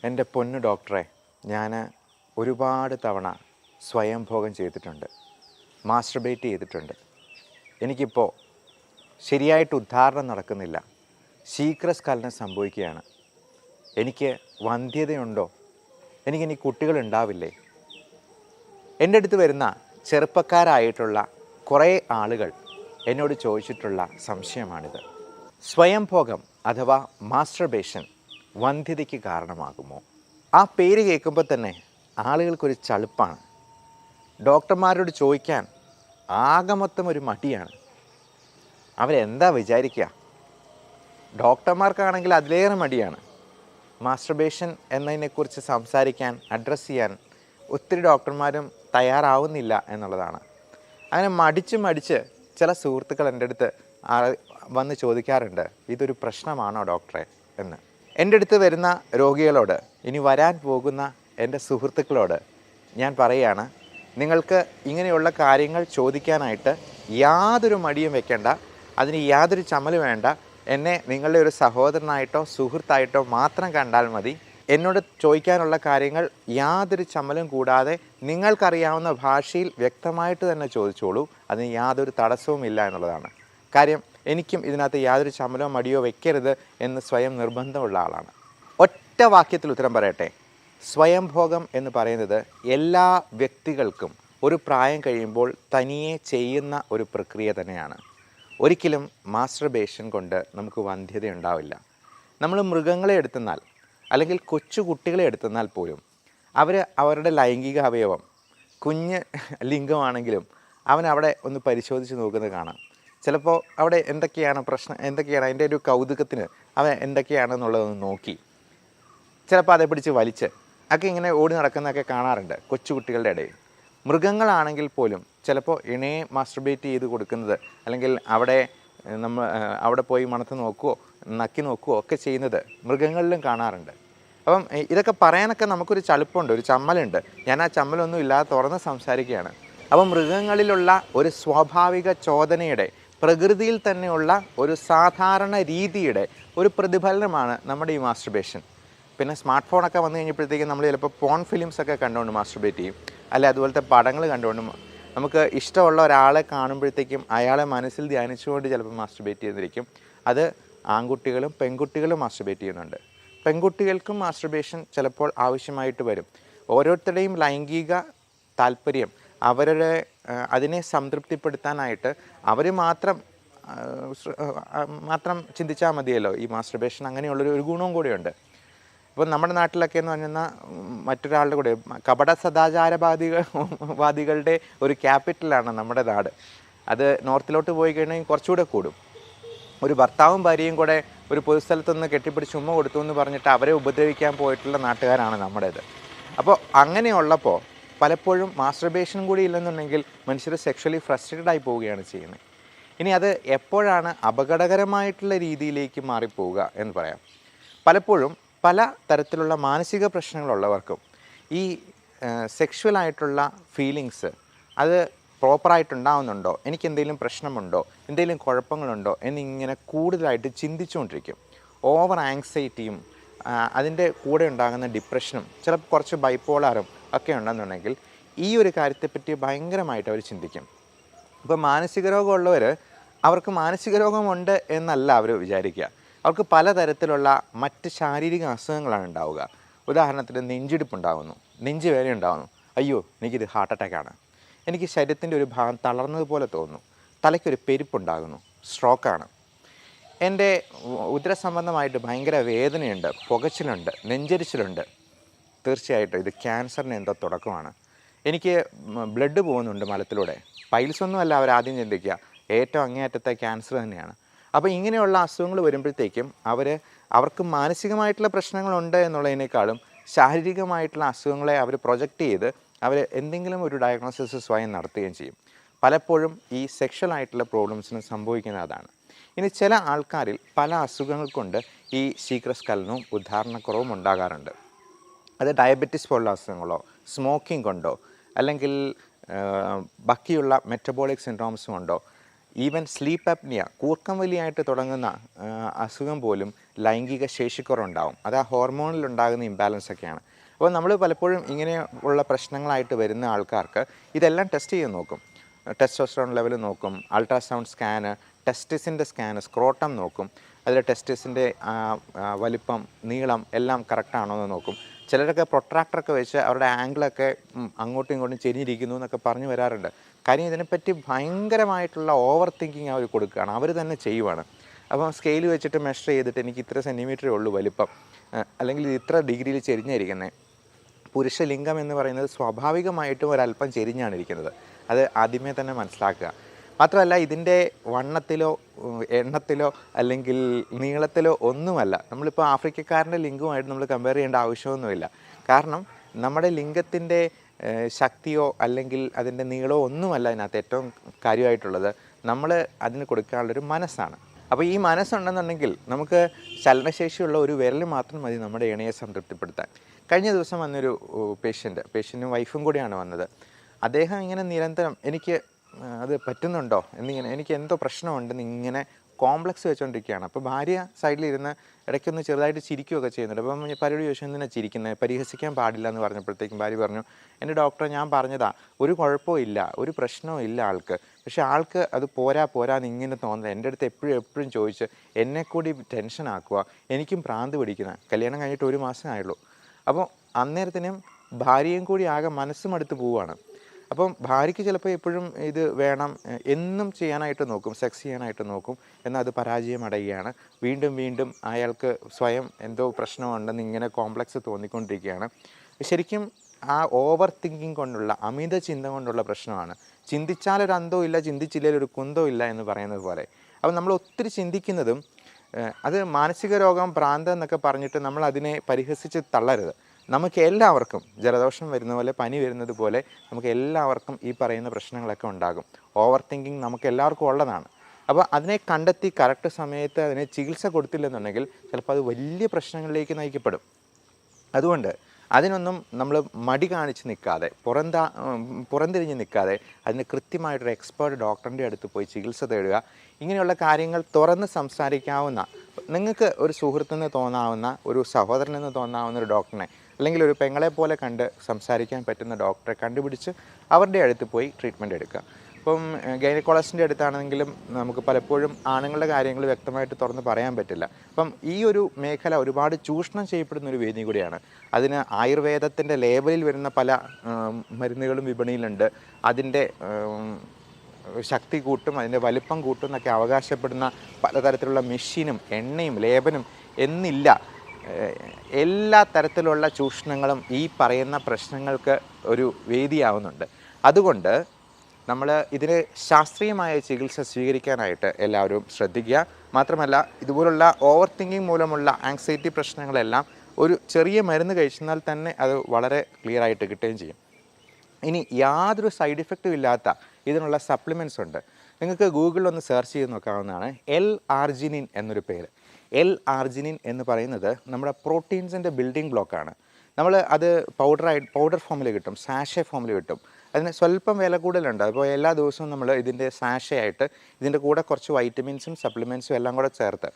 എൻ്റെ പൊന്നു ഡോക്ടറെ, ഞാൻ ഒരുപാട് തവണ സ്വയംഭോഗം ചെയ്തിട്ടുണ്ട്, മാസ്റ്റർബേറ്റ് ചെയ്തിട്ടുണ്ട്. എനിക്കിപ്പോൾ ശരിയായിട്ട് ഉദ്ധാരണം നടക്കുന്നില്ല. ശീഘ്രസ്ഖലനം സംഭവിക്കുകയാണ്. എനിക്ക് വന്ധ്യതയുണ്ടോ? എനിക്കിനി കുട്ടികളുണ്ടാവില്ലേ? എൻ്റെ അടുത്ത് വരുന്ന ചെറുപ്പക്കാരായിട്ടുള്ള കുറേ ആളുകൾ എന്നോട് ചോദിച്ചിട്ടുള്ള സംശയമാണിത്. സ്വയംഭോഗം അഥവാ മാസ്റ്റർബേഷൻ വന്ധ്യതയ്ക്ക് കാരണമാകുമോ? ആ പേര് കേൾക്കുമ്പോൾ തന്നെ ആളുകൾക്കൊരു ചളുപ്പാണ്. ഡോക്ടർമാരോട് ചോദിക്കാൻ ആകെ മൊത്തം ഒരു മടിയാണ്. അവരെന്താ വിചാരിക്കുക? ഡോക്ടർമാർക്കാണെങ്കിൽ അതിലേറെ മടിയാണ്. മാസ്റ്റർബേഷൻ എന്നതിനെക്കുറിച്ച് സംസാരിക്കാൻ, അഡ്രസ്സ് ചെയ്യാൻ ഒത്തിരി ഡോക്ടർമാരും തയ്യാറാവുന്നില്ല എന്നുള്ളതാണ്. അങ്ങനെ മടിച്ച് ചില സുഹൃത്തുക്കൾ എൻ്റെ അടുത്ത് വന്ന് ചോദിക്കാറുണ്ട്, ഇതൊരു പ്രശ്നമാണോ ഡോക്ടറെ എന്ന്. എൻ്റെ അടുത്ത് വരുന്ന രോഗികളോട്, ഇനി വരാൻ പോകുന്ന എൻ്റെ സുഹൃത്തുക്കളോട് ഞാൻ പറയുകയാണ്, നിങ്ങൾക്ക് ഇങ്ങനെയുള്ള കാര്യങ്ങൾ ചോദിക്കാനായിട്ട് യാതൊരു മടിയും വെക്കേണ്ട, അതിന് യാതൊരു ചമ്മലും വേണ്ട. എന്നെ നിങ്ങളുടെ ഒരു സഹോദരനായിട്ടോ സുഹൃത്തായിട്ടോ മാത്രം കണ്ടാൽ മതി. എന്നോട് ചോദിക്കാനുള്ള കാര്യങ്ങൾ യാതൊരു ചമ്മലും കൂടാതെ നിങ്ങൾക്കറിയാവുന്ന ഭാഷയിൽ വ്യക്തമായിട്ട് തന്നെ ചോദിച്ചോളൂ. അതിന് യാതൊരു തടസ്സവുമില്ല എന്നുള്ളതാണ്. കാര്യം എനിക്കും ഇതിനകത്ത് യാതൊരു ചമ്മലോ മടിയോ വെക്കരുത് എന്ന് സ്വയം നിർബന്ധമുള്ള ആളാണ്. ഒറ്റ വാക്യത്തിൽ ഉത്തരം പറയട്ടെ. സ്വയംഭോഗം എന്ന് പറയുന്നത് എല്ലാ വ്യക്തികൾക്കും ഒരു പ്രായം കഴിയുമ്പോൾ തനിയെ ചെയ്യുന്ന ഒരു പ്രക്രിയ തന്നെയാണ്. ഒരിക്കലും മാസ്റ്റർബേഷൻ കൊണ്ട് നമുക്ക് വന്ധ്യത ഉണ്ടാവില്ല. നമ്മൾ മൃഗങ്ങളെ എടുത്തെന്നാൽ, അല്ലെങ്കിൽ കൊച്ചു കുട്ടികളെ എടുത്തെന്നാൽ പോലും അവരുടെ ലൈംഗിക അവയവം കുഞ്ഞ് ലിംഗമാണെങ്കിലും അവനവിടെ ഒന്ന് പരിശോധിച്ച് നോക്കുന്നത് കാണാം. ചിലപ്പോൾ അവിടെ എന്തൊക്കെയാണ് പ്രശ്നം, എന്തൊക്കെയാണ് അതിൻ്റെ ഒരു കൗതുകത്തിന് അവൻ എന്തൊക്കെയാണെന്നുള്ളതൊന്ന് നോക്കി ചിലപ്പോൾ അതേ പിടിച്ച് വലിച്ച് ഒക്കെ ഇങ്ങനെ ഓടി നടക്കുന്നതൊക്കെ കാണാറുണ്ട് കൊച്ചുകുട്ടികളുടെ ഇടയിൽ. മൃഗങ്ങളാണെങ്കിൽ പോലും ചിലപ്പോൾ ഇണയെ മാസ്റ്റർബേറ്റ് ചെയ്ത് കൊടുക്കുന്നത്, അല്ലെങ്കിൽ അവിടെ പോയി മണത്ത് നോക്കുകയോ നക്കി നോക്കുകയോ ഒക്കെ ചെയ്യുന്നത് മൃഗങ്ങളിലും കാണാറുണ്ട്. അപ്പം ഇതൊക്കെ പറയാനൊക്കെ നമുക്കൊരു ചളുപ്പുണ്ട്, ഒരു ചമ്മലുണ്ട്. ഞാൻ ആ ചമ്മലൊന്നും ഇല്ലാതെ തുറന്ന് സംസാരിക്കുകയാണ്. അപ്പം മൃഗങ്ങളിലുള്ള ഒരു സ്വാഭാവിക ചോദനയുടെ, പ്രകൃതിയിൽ തന്നെയുള്ള ഒരു സാധാരണ രീതിയുടെ ഒരു പ്രതിഫലനമാണ് നമ്മുടെ ഈ മാസ്റ്റർബേഷൻ. പിന്നെ സ്മാർട്ട് ഫോണൊക്കെ വന്നു കഴിഞ്ഞപ്പോഴത്തേക്കും നമ്മൾ ചിലപ്പോൾ പോൺ ഫിലിംസൊക്കെ കണ്ടുകൊണ്ട് മാസ്റ്റർബേറ്റ് ചെയ്യും, അല്ലെ അതുപോലത്തെ പടങ്ങൾ കണ്ടുകൊണ്ട് നമുക്ക് ഇഷ്ടമുള്ള ഒരാളെ കാണുമ്പോഴത്തേക്കും അയാളെ മനസ്സിൽ ധ്യാനിച്ചുകൊണ്ട് ചിലപ്പോൾ മാസ്റ്റർബേറ്റ് ചെയ്തിരിക്കും. അത് ആൺകുട്ടികളും പെൺകുട്ടികളും മാസ്റ്റർബേറ്റ് ചെയ്യുന്നുണ്ട്. പെൺകുട്ടികൾക്കും മാസ്റ്റർബേഷൻ ചിലപ്പോൾ ആവശ്യമായിട്ട് വരും. ഓരോരുത്തരുടെയും ലൈംഗിക താല്പര്യം അതിനെ സംതൃപ്തിപ്പെടുത്താനായിട്ട് അവർ മാത്രം ചിന്തിച്ചാൽ മതിയല്ലോ. ഈ മാസ്റ്റർബേഷൻ അങ്ങനെയുള്ളൊരു ഗുണവും കൂടെയുണ്ട്. ഇപ്പോൾ നമ്മുടെ നാട്ടിലൊക്കെ എന്ന് പറഞ്ഞാൽ മറ്റൊരാളുടെ കൂടെ കപട സദാചാരവാദികളുടെ ഒരു ക്യാപിറ്റലാണ് നമ്മുടെ നാട്. അത് നോർത്തിലോട്ട് പോയി കഴിഞ്ഞാൽ കുറച്ചുകൂടെ കൂടും. ഒരു ഭർത്താവും ഭാര്യയും കൂടെ ഒരു പൊതുസ്ഥലത്തുനിന്ന് കെട്ടിപ്പിടിച്ച് ഉമ്മ കൊടുത്തു എന്ന് പറഞ്ഞിട്ട് അവരെ ഉപദ്രവിക്കാൻ പോയിട്ടുള്ള നാട്ടുകാരാണ് നമ്മുടേത്. അപ്പോൾ അങ്ങനെയുള്ളപ്പോൾ പലപ്പോഴും മാസ്റ്റർബേഷനും കൂടി ഇല്ലെന്നുണ്ടെങ്കിൽ മനുഷ്യർ സെക്ഷലി ഫ്രസ്ട്രേറ്റഡ് ആയി പോവുകയാണ് ചെയ്യുന്നത്. ഇനി അത് എപ്പോഴാണ് അപകടകരമായിട്ടുള്ള രീതിയിലേക്ക് മാറിപ്പോവുക എന്ന് പറയാം. പലപ്പോഴും പല തരത്തിലുള്ള മാനസിക പ്രശ്നങ്ങളുള്ളവർക്കും ഈ സെക്ഷുവലായിട്ടുള്ള ഫീലിങ്സ് അത് പ്രോപ്പറായിട്ടുണ്ടാവുന്നുണ്ടോ, എനിക്ക് എന്തെങ്കിലും പ്രശ്നമുണ്ടോ, എന്തെങ്കിലും കുഴപ്പങ്ങളുണ്ടോ എന്നിങ്ങനെ കൂടുതലായിട്ട് ചിന്തിച്ചുകൊണ്ടിരിക്കും. ഓവർ ആങ്സൈറ്റിയും അതിൻ്റെ കൂടെ ഉണ്ടാകുന്ന ഡിപ്രഷനും ചിലപ്പോൾ കുറച്ച് ബൈപ്പോളാറും ഒക്കെ ഉണ്ടെന്നുണ്ടെങ്കിൽ ഈ ഒരു കാര്യത്തെപ്പറ്റി ഭയങ്കരമായിട്ട് അവർ ചിന്തിക്കും. ഇപ്പോൾ മാനസിക രോഗമുള്ളവർ അവർക്ക് മാനസിക രോഗമുണ്ട് എന്നല്ല അവർ വിചാരിക്കുക. അവർക്ക് പലതരത്തിലുള്ള മറ്റ് ശാരീരിക അസുഖങ്ങളാണ് ഉണ്ടാവുക. ഉദാഹരണത്തിന് നെഞ്ചിടിപ്പുണ്ടാകുന്നു, നെഞ്ചുവേദന ഉണ്ടാകുന്നു, അയ്യോ എനിക്കിത് ഹാർട്ട് അറ്റാക്കാണ്, എനിക്ക് ശരീരത്തിൻ്റെ ഒരു ഭാഗം തളർന്നതുപോലെ തോന്നുന്നു, തലയ്ക്കൊരു പെരുപ്പുണ്ടാകുന്നു, സ്ട്രോക്കാണ്, എൻ്റെ ഉദരസംബന്ധമായിട്ട് ഭയങ്കര വേദനയുണ്ട്, പുകച്ചിലുണ്ട്, നെഞ്ചരിച്ചിലുണ്ട്, തീർച്ചയായിട്ടും ഇത് ക്യാൻസറിന് എന്തോ തുടക്കമാണ്, എനിക്ക് ബ്ലഡ് പോകുന്നുണ്ട് മലത്തിലൂടെ, പൈൽസൊന്നുമല്ല അവരാദ്യം ചിന്തിക്കുക, ഏറ്റവും അങ്ങേയറ്റത്തെ ക്യാൻസർ തന്നെയാണ്. അപ്പോൾ ഇങ്ങനെയുള്ള അസുഖങ്ങൾ വരുമ്പോഴത്തേക്കും അവർക്ക് മാനസികമായിട്ടുള്ള പ്രശ്നങ്ങളുണ്ട് എന്നുള്ളതിനേക്കാളും ശാരീരികമായിട്ടുള്ള അസുഖങ്ങളെ അവർ പ്രൊജക്റ്റ് ചെയ്ത് അവർ എന്തെങ്കിലും ഒരു ഡയഗ്നോസിസ് സ്വയം നടത്തുകയും ചെയ്യും. പലപ്പോഴും ഈ സെക്ഷലായിട്ടുള്ള പ്രോബ്ലംസിന് സംഭവിക്കുന്ന അതാണ്. ഇനി ചില ആൾക്കാരിൽ പല അസുഖങ്ങൾ കൊണ്ട് ഈ ശീഘ്രസ്ഖലനവും ഉദ്ധാരണക്കുറവും ഉണ്ടാകാറുണ്ട്. അത് ഡയബറ്റിസ് പോലുള്ള അസുഖങ്ങളോ സ്മോക്കിംഗ് കൊണ്ടോ അല്ലെങ്കിൽ ബാക്കിയുള്ള മെറ്റബോളിക് സിൻഡ്രോംസും കൊണ്ടോ ഈവൻ സ്ലീപ്പ് അപ്നിയ, കൂർക്കം വലിയായിട്ട് തുടങ്ങുന്ന അസുഖം പോലും ലൈംഗിക ശേഷിക്കുറവുണ്ടാവും. അത് ആ ഹോർമോണിൽ ഉണ്ടാകുന്ന ഇംബാലൻസ് ഒക്കെയാണ്. അപ്പോൾ നമ്മൾ പലപ്പോഴും ഇങ്ങനെ ഉള്ള പ്രശ്നങ്ങളായിട്ട് വരുന്ന ആൾക്കാർക്ക് ഇതെല്ലാം ടെസ്റ്റ് ചെയ്ത് നോക്കും. ടെസ്റ്റോസ്റ്ററോൺ ലെവൽ നോക്കും, അൾട്രാസൗണ്ട് സ്കാന്, ടെസ്റ്റിസിൻ്റെ സ്കാന്, സ്ക്രോട്ടം നോക്കും, അതിൽ ടെസ്റ്റിസിൻ്റെ വലിപ്പം, നീളം എല്ലാം കറക്റ്റാണോ എന്ന് നോക്കും. ചിലരൊക്കെ പ്രൊട്രാക്ടറൊക്കെ വെച്ച് അവരുടെ ആംഗിളൊക്കെ അങ്ങോട്ടും ഇങ്ങോട്ടും ചെരിഞ്ഞിരിക്കുന്നു എന്നൊക്കെ പറഞ്ഞു വരാറുണ്ട്. കാര്യം ഇതിനെപ്പറ്റി ഭയങ്കരമായിട്ടുള്ള ഓവർ തിങ്കിങ് അവർ കൊടുക്കുകയാണ്, അവർ തന്നെ ചെയ്യുവാണ്. അപ്പം സ്കെയിൽ വെച്ചിട്ട് മെഷർ ചെയ്തിട്ട് എനിക്ക് ഇത്ര സെൻറ്റിമീറ്ററേ ഉള്ളൂ വലിപ്പം, അല്ലെങ്കിൽ ഇത്ര ഡിഗ്രിയിൽ ചെരിഞ്ഞിരിക്കുന്നത്. പുരുഷലിംഗം എന്ന് പറയുന്നത് സ്വാഭാവികമായിട്ടും ഒരല്പം ചെരിഞ്ഞാണ് ഇരിക്കുന്നത്. അത് ആദ്യമേ തന്നെ മനസ്സിലാക്കുക. മാത്രമല്ല ഇതിൻ്റെ വണ്ണത്തിലോ എണ്ണത്തിലോ അല്ലെങ്കിൽ നീളത്തിലോ ഒന്നുമല്ല. നമ്മളിപ്പോൾ ആഫ്രിക്കക്കാരൻ്റെ ലിംഗവുമായിട്ട് നമ്മൾ കമ്പയർ ചെയ്യേണ്ട ആവശ്യമൊന്നുമില്ല. കാരണം നമ്മുടെ ലിംഗത്തിൻ്റെ ശക്തിയോ അല്ലെങ്കിൽ അതിൻ്റെ നീളമോ ഒന്നുമല്ല അതിനകത്ത് ഏറ്റവും കാര്യമായിട്ടുള്ളത്. നമ്മൾ അതിന് കൊടുക്കാനുള്ളൊരു മനസ്സാണ്. അപ്പോൾ ഈ മനസ്സുണ്ടെന്നുണ്ടെങ്കിൽ നമുക്ക് ചലനശേഷിയുള്ള ഒരു വിരൽ മാത്രം മതി നമ്മുടെ ഇണയെ സംതൃപ്തിപ്പെടുത്താൻ. കഴിഞ്ഞ ദിവസം വന്നൊരു പേഷ്യൻറ്റും വൈഫും കൂടിയാണ് വന്നത്. അദ്ദേഹം ഇങ്ങനെ നിരന്തരം എനിക്ക് അത് പറ്റുന്നുണ്ടോ എന്നിങ്ങനെ, എനിക്ക് എന്തോ പ്രശ്നമുണ്ടെന്ന് ഇങ്ങനെ കോംപ്ലക്സ് വെച്ചുകൊണ്ടിരിക്കുകയാണ്. അപ്പോൾ ഭാര്യ സൈഡിലിരുന്ന് ഇടയ്ക്കൊന്ന് ചെറുതായിട്ട് ചിരിക്കുകയൊക്കെ ചെയ്യുന്നുണ്ട്. അപ്പം ഭാര്യയോട് ചോദിച്ചു, എന്തിനാണ് ചിരിക്കുന്നത്, പരിഹസിക്കാൻ പാടില്ല എന്ന് പറഞ്ഞപ്പോഴത്തേക്കും ഭാര്യ പറഞ്ഞു, എൻ്റെ ഡോക്ടറെ ഞാൻ പറഞ്ഞതാ, ഒരു കുഴപ്പവും ഇല്ല, ഒരു പ്രശ്നവും ഇല്ല ആൾക്ക്, പക്ഷേ ആൾക്ക് അത് പോരാന്ന് ഇങ്ങനെ തോന്നുന്നത്. എൻ്റെ അടുത്ത് എപ്പോഴും ചോദിച്ച് എന്നെ കൂടി ടെൻഷൻ ആക്കുക, എനിക്കും ഭ്രാന്ത് പിടിക്കുന്ന, കല്യാണം കഴിഞ്ഞിട്ട് 1 മാസം ആയുള്ളൂ. അപ്പോൾ അന്നേരത്തിനും ഭാര്യയും കൂടി ആകെ മനസ്സുമടുത്ത് പോവുകയാണ്. അപ്പം ഭാര്യയ്ക്ക് ചിലപ്പോൾ എപ്പോഴും ഇത് വേണം എന്നും ചെയ്യാനായിട്ട് നോക്കും, സെക്സ് ചെയ്യാനായിട്ട് നോക്കും, എന്നാൽ അത് പരാജയം അടയുകയാണ്. വീണ്ടും അയാൾക്ക് സ്വയം എന്തോ പ്രശ്നമുണ്ടെന്ന് ഇങ്ങനെ കോംപ്ലക്സ് തോന്നിക്കൊണ്ടിരിക്കുകയാണ്. ശരിക്കും ആ ഓവർ തിങ്കിങ് കൊണ്ടുള്ള, അമിത ചിന്ത കൊണ്ടുള്ള പ്രശ്നമാണ്. ചിന്തിച്ചാലൊരു അന്തവും ഇല്ല, ചിന്തിച്ചില്ലെങ്കിൽ ഒരു കുന്തവും ഇല്ല എന്ന് പറയുന്നത് പോലെ. അപ്പം നമ്മൾ ഒത്തിരി ചിന്തിക്കുന്നതും അത് മാനസിക രോഗം, ഭ്രാന്ത് എന്നൊക്കെ പറഞ്ഞിട്ട് നമ്മൾ അതിനെ പരിഹസിച്ച് തള്ളരുത്. നമുക്ക് എല്ലാവർക്കും ജലദോഷം വരുന്ന പോലെ, പനി വരുന്നത് പോലെ നമുക്ക് എല്ലാവർക്കും ഈ പറയുന്ന പ്രശ്നങ്ങളൊക്കെ ഉണ്ടാകും. ഓവർ തിങ്കിങ് നമുക്ക് എല്ലാവർക്കും ഉള്ളതാണ്. അപ്പോൾ അതിനെ കണ്ടെത്തി കറക്റ്റ് സമയത്ത് അതിനെ ചികിത്സ കൊടുത്തില്ലെന്നുണ്ടെങ്കിൽ ചിലപ്പോൾ അത് വലിയ പ്രശ്നങ്ങളിലേക്ക് നയിക്കപ്പെടും. അതുകൊണ്ട് അതിനൊന്നും നമ്മൾ മടി കാണിച്ച് നിൽക്കാതെ, പുറംതിരിഞ്ഞ് നിൽക്കാതെ അതിന് കൃത്യമായിട്ടൊരു എക്സ്പേർട്ട് ഡോക്ടറിൻ്റെ അടുത്ത് പോയി ചികിത്സ തേടുക. ഇങ്ങനെയുള്ള കാര്യങ്ങൾ തുറന്ന് സംസാരിക്കാവുന്ന, നിങ്ങൾക്ക് ഒരു സുഹൃത്തെന്ന് തോന്നാവുന്ന, ഒരു സഹോദരനെന്ന് തോന്നാവുന്ന ഒരു ഡോക്ടറിനെ, അല്ലെങ്കിൽ ഒരു പെങ്ങളെ പോലെ കണ്ട് സംസാരിക്കാൻ പറ്റുന്ന ഡോക്ടറെ കണ്ടുപിടിച്ച് അവരുടെ അടുത്ത് പോയി ട്രീറ്റ്മെൻറ്റ് എടുക്കുക. ഇപ്പം ഗൈനക്കോളജിസ്റ്റിൻ്റെ അടുത്താണെങ്കിലും നമുക്ക് പലപ്പോഴും ആണുങ്ങളുടെ കാര്യങ്ങൾ വ്യക്തമായിട്ട് തുറന്ന് പറയാൻ പറ്റില്ല. അപ്പം ഈ ഒരു മേഖല ഒരുപാട് ചൂഷണം ചെയ്യപ്പെടുന്ന ഒരു വേദി കൂടിയാണ്. അതിന് ആയുർവേദത്തിൻ്റെ ലേബലിൽ വരുന്ന പല മരുന്നുകളും വിപണിയിലുണ്ട്. അതിൻ്റെ ശക്തി കൂട്ടും, അതിൻ്റെ വലിപ്പം കൂട്ടും എന്നൊക്കെ അവകാശപ്പെടുന്ന പലതരത്തിലുള്ള മെഷീനും എണ്ണയും ലേപനും എന്നില്ല. എല്ലാ തരത്തിലുള്ള ചൂഷണങ്ങളും ഈ പറയുന്ന പ്രശ്നങ്ങൾക്ക് ഒരു വേദിയാവുന്നുണ്ട്. അതുകൊണ്ട് നമ്മൾ ഇതിന് ശാസ്ത്രീയമായ ചികിത്സ സ്വീകരിക്കാനായിട്ട് എല്ലാവരും ശ്രദ്ധിക്കുക. മാത്രമല്ല ഇതുപോലുള്ള ഓവർ തിങ്കിങ് മൂലമുള്ള ആങ്സൈറ്റി പ്രശ്നങ്ങളെല്ലാം ഒരു ചെറിയ മരുന്ന് കഴിച്ചാൽ തന്നെ അത് വളരെ ക്ലിയർ ആയിട്ട് കിട്ടുകയും ചെയ്യും. ഇനി യാതൊരു സൈഡ് ഇഫക്റ്റും ഇല്ലാത്ത ഇതിനുള്ള സപ്ലിമെൻറ്റ്സ് ഉണ്ട്. നിങ്ങൾക്ക് ഗൂഗിളിൽ ഒന്ന് സെർച്ച് ചെയ്ത് നോക്കാവുന്നതാണ്. L-ആർജിനിൻ എന്നൊരു പേര്. L-ആർജിനിൻ എന്ന് പറയുന്നത് നമ്മുടെ പ്രോട്ടീൻസിൻ്റെ ബിൽഡിംഗ് ബ്ലോക്കാണ്. നമ്മൾ അത് പൗഡർ ഫോമിൽ കിട്ടും, സാഷെ ഫോമിൽ കിട്ടും. അതിന് സ്വല്പം വില കൂടുതലുണ്ട്. അപ്പോൾ എല്ലാ ദിവസവും നമ്മൾ ഇതിൻ്റെ സാഷെ ആയിട്ട് ഇതിൻ്റെ കൂടെ കുറച്ച് വൈറ്റമിൻസും സപ്ലിമെൻറ്റ്സും എല്ലാം കൂടെ ചേർത്ത്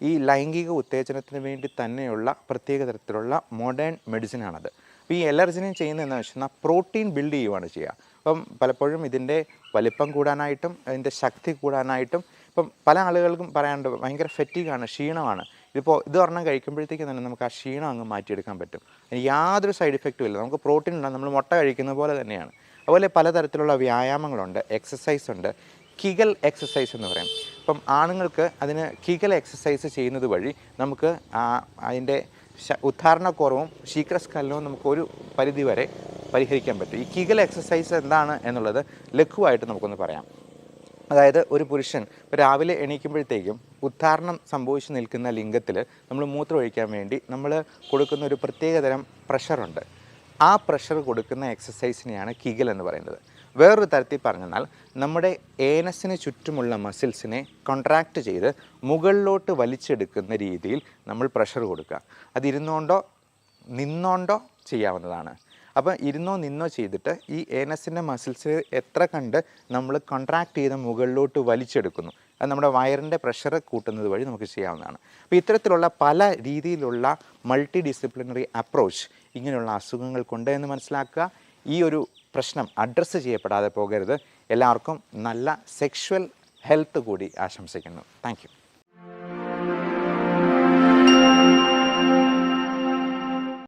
ഈ ലൈംഗിക ഉത്തേജനത്തിന് വേണ്ടി തന്നെയുള്ള പ്രത്യേക തരത്തിലുള്ള മോഡേൺ മെഡിസിനാണത്. അപ്പോൾ ഈ L-ആർജിനിൻ ചെയ്യുന്നതെന്ന് വെച്ചാൽ പ്രോട്ടീൻ ബിൽഡ് ചെയ്യുകയാണ് ചെയ്യുക. അപ്പം പലപ്പോഴും ഇതിൻ്റെ വലിപ്പം കൂടാനായിട്ടും അതിൻ്റെ ശക്തി കൂടാനായിട്ടും ഇപ്പം പല ആളുകൾക്കും പറയാനുണ്ട് ഭയങ്കര ഫെറ്റീഗാണ്, ക്ഷീണമാണ്. ഇത് ഒരെണ്ണം കഴിക്കുമ്പോഴത്തേക്കും തന്നെ നമുക്ക് ആ ക്ഷീണം അങ്ങ് മാറ്റിയെടുക്കാൻ പറ്റും. യാതൊരു സൈഡ് ഇഫക്റ്റും ഇല്ല. നമുക്ക് പ്രോട്ടീൻ ഉണ്ടാകും, നമ്മൾ മുട്ട കഴിക്കുന്ന പോലെ തന്നെയാണ്. അതുപോലെ പലതരത്തിലുള്ള വ്യായാമങ്ങളുണ്ട്, എക്സസൈസ് ഉണ്ട്. കിഗൽ എക്സസൈസ് എന്ന് പറയും. ഇപ്പം ആണുങ്ങൾക്ക് അതിന് കിഗൽ എക്സസൈസ് ചെയ്യുന്നത് വഴി നമുക്ക് അതിൻ്റെ ഉദ്ധാരണക്കുറവും ശീഘ്രസ്ഖലനവും നമുക്കൊരു പരിധി വരെ പരിഹരിക്കാൻ പറ്റും. ഈ കിഗൽ എക്സസൈസ് എന്താണ് എന്നുള്ളത് ലഘുവായിട്ട് നമുക്കൊന്ന് പറയാം. അതായത് ഒരു പുരുഷൻ രാവിലെ എണീക്കുമ്പോഴത്തേക്കും ഉദ്ധാരണം സംഭവിച്ച് നിൽക്കുന്ന ലിംഗത്തിൽ നമ്മൾ മൂത്രമൊഴിക്കാൻ വേണ്ടി നമ്മൾ കൊടുക്കുന്ന ഒരു പ്രത്യേകതരം പ്രഷറുണ്ട്. ആ പ്രഷർ കൊടുക്കുന്ന എക്സസൈസിനെയാണ് കിഗൽ എന്ന് പറയുന്നത്. വേറൊരു തരത്തിൽ പറഞ്ഞാൽ നമ്മുടെ ഏനസിന് ചുറ്റുമുള്ള മസിൽസിനെ കോൺട്രാക്റ്റ് ചെയ്ത് മുകളിലോട്ട് വലിച്ചെടുക്കുന്ന രീതിയിൽ നമ്മൾ പ്രഷർ കൊടുക്കുക. അതിരുന്നുകൊണ്ടോ നിന്നുകൊണ്ടോ ചെയ്യാവുന്നതാണ്. അപ്പോൾ ഇരുന്നോ നിന്നോ ചെയ്തിട്ട് ഈ ഏനസിൻ്റെ മസിൽസ് എത്ര കണ്ട് നമ്മൾ കോൺട്രാക്ട് ചെയ്ത് മുകളിലോട്ട് വലിച്ചെടുക്കുന്നു. അത് നമ്മുടെ വയറിൻ്റെ പ്രഷർ കൂട്ടുന്നത് വഴി നമുക്ക് ചെയ്യാവുന്നതാണ്. അപ്പോൾ ഇത്തരത്തിലുള്ള പല രീതിയിലുള്ള മൾട്ടി ഡിസിപ്ലിനറി അപ്രോച്ച് ഇങ്ങനെയുള്ള അസുഖങ്ങൾക്കുണ്ട് എന്ന് മനസ്സിലാക്കുക. ഈ ഒരു പ്രശ്നം അഡ്രസ്സ് ചെയ്യപ്പെടാതെ പോകരുത്. എല്ലാവർക്കും നല്ല സെക്ഷുവൽ ഹെൽത്ത് കൂടി ആശംസിക്കുന്നു. Thank you.